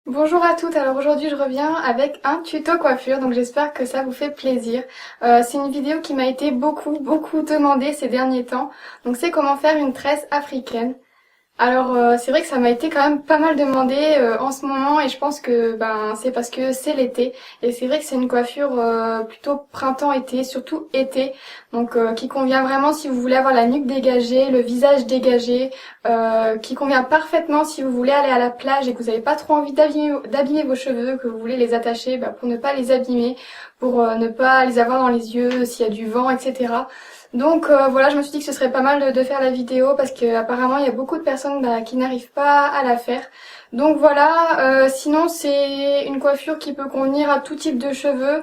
Bonjour à toutes, alors aujourd'hui je reviens avec un tuto coiffure, donc j'espère que ça vous fait plaisir. C'est une vidéo qui m'a été beaucoup demandée ces derniers temps, donc c'est comment faire une tresse africaine. Alors c'est vrai que ça m'a été quand même pas mal demandé en ce moment et je pense que c'est parce que c'est l'été et c'est vrai que c'est une coiffure plutôt printemps-été, surtout été, donc qui convient vraiment si vous voulez avoir la nuque dégagée, le visage dégagé, qui convient parfaitement si vous voulez aller à la plage et que vous n'avez pas trop envie d'abîmer vos cheveux, que vous voulez les attacher pour ne pas les abîmer, pour ne pas les avoir dans les yeux s'il y a du vent, etc. Donc voilà, je me suis dit que ce serait pas mal de faire la vidéo parce que apparemment il y a beaucoup de personnes qui n'arrivent pas à la faire. Donc voilà, sinon c'est une coiffure qui peut convenir à tout type de cheveux.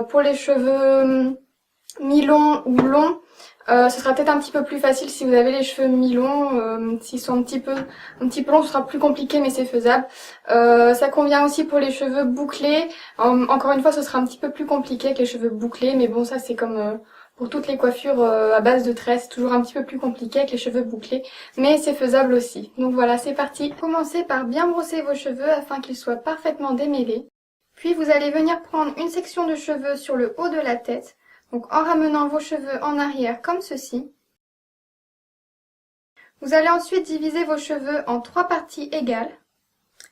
Pour les cheveux mi-longs ou longs, ce sera peut-être un petit peu plus facile si vous avez les cheveux mi-longs. S'ils sont un petit peu longs, ce sera plus compliqué mais c'est faisable. Ça convient aussi pour les cheveux bouclés. Encore une fois, ce sera un petit peu plus compliqué avec les cheveux bouclés, mais bon ça c'est comme pour toutes les coiffures à base de tresses, toujours un petit peu plus compliqué avec les cheveux bouclés, mais c'est faisable aussi. Donc voilà, c'est parti. Commencez par bien brosser vos cheveux afin qu'ils soient parfaitement démêlés. Puis vous allez venir prendre une section de cheveux sur le haut de la tête, donc en ramenant vos cheveux en arrière comme ceci. Vous allez ensuite diviser vos cheveux en 3 parties égales.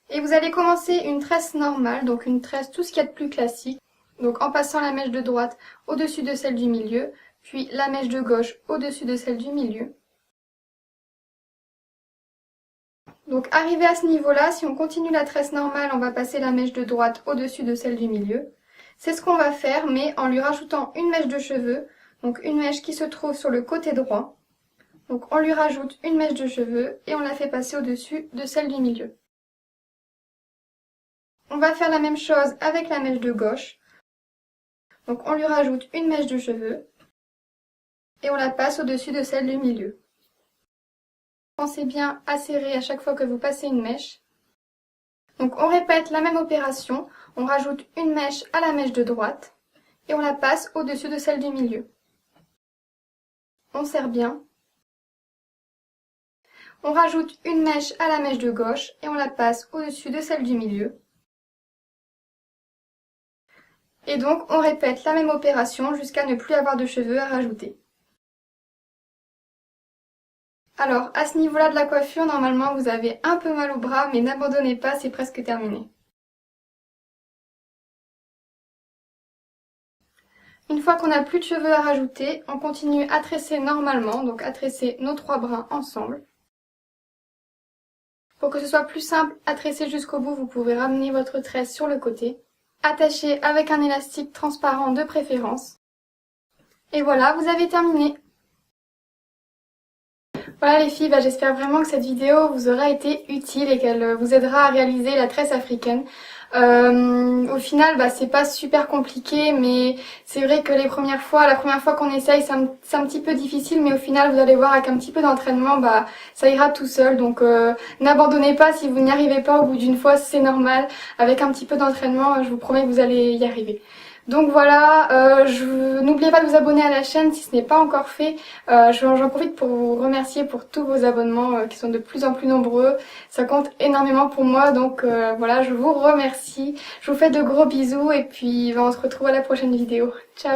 Et vous allez commencer une tresse normale, donc une tresse tout ce qu'il y a de plus classique. Donc en passant la mèche de droite au-dessus de celle du milieu, puis la mèche de gauche au-dessus de celle du milieu. Donc arrivé à ce niveau-là, si on continue la tresse normale, on va passer la mèche de droite au-dessus de celle du milieu. C'est ce qu'on va faire, mais en lui rajoutant une mèche de cheveux, donc une mèche qui se trouve sur le côté droit. Donc on lui rajoute une mèche de cheveux et on la fait passer au-dessus de celle du milieu. On va faire la même chose avec la mèche de gauche. Donc on lui rajoute une mèche de cheveux et on la passe au-dessus de celle du milieu. Pensez bien à serrer à chaque fois que vous passez une mèche. Donc on répète la même opération, on rajoute une mèche à la mèche de droite et on la passe au-dessus de celle du milieu. On serre bien. On rajoute une mèche à la mèche de gauche et on la passe au-dessus de celle du milieu. Et donc on répète la même opération jusqu'à ne plus avoir de cheveux à rajouter. Alors, à ce niveau-là de la coiffure, normalement, vous avez un peu mal au bras, mais n'abandonnez pas, c'est presque terminé. Une fois qu'on n'a plus de cheveux à rajouter, on continue à tresser normalement, donc à tresser nos 3 brins ensemble. Pour que ce soit plus simple à tresser jusqu'au bout, vous pouvez ramener votre tresse sur le côté. Attachez avec un élastique transparent de préférence. Et voilà, vous avez terminé. Voilà les filles, j'espère vraiment que cette vidéo vous aura été utile et qu'elle vous aidera à réaliser la tresse africaine. Au final, c'est pas super compliqué, mais c'est vrai que la première fois qu'on essaye, c'est un petit peu difficile, mais au final, vous allez voir avec un petit peu d'entraînement, ça ira tout seul. Donc n'abandonnez pas si vous n'y arrivez pas au bout d'une fois, c'est normal. Avec un petit peu d'entraînement, je vous promets que vous allez y arriver. Donc voilà, n'oubliez pas de vous abonner à la chaîne si ce n'est pas encore fait. J'en profite pour vous remercier pour tous vos abonnements qui sont de plus en plus nombreux. Ça compte énormément pour moi, donc voilà, je vous remercie. Je vous fais de gros bisous et puis on se retrouve à la prochaine vidéo. Ciao!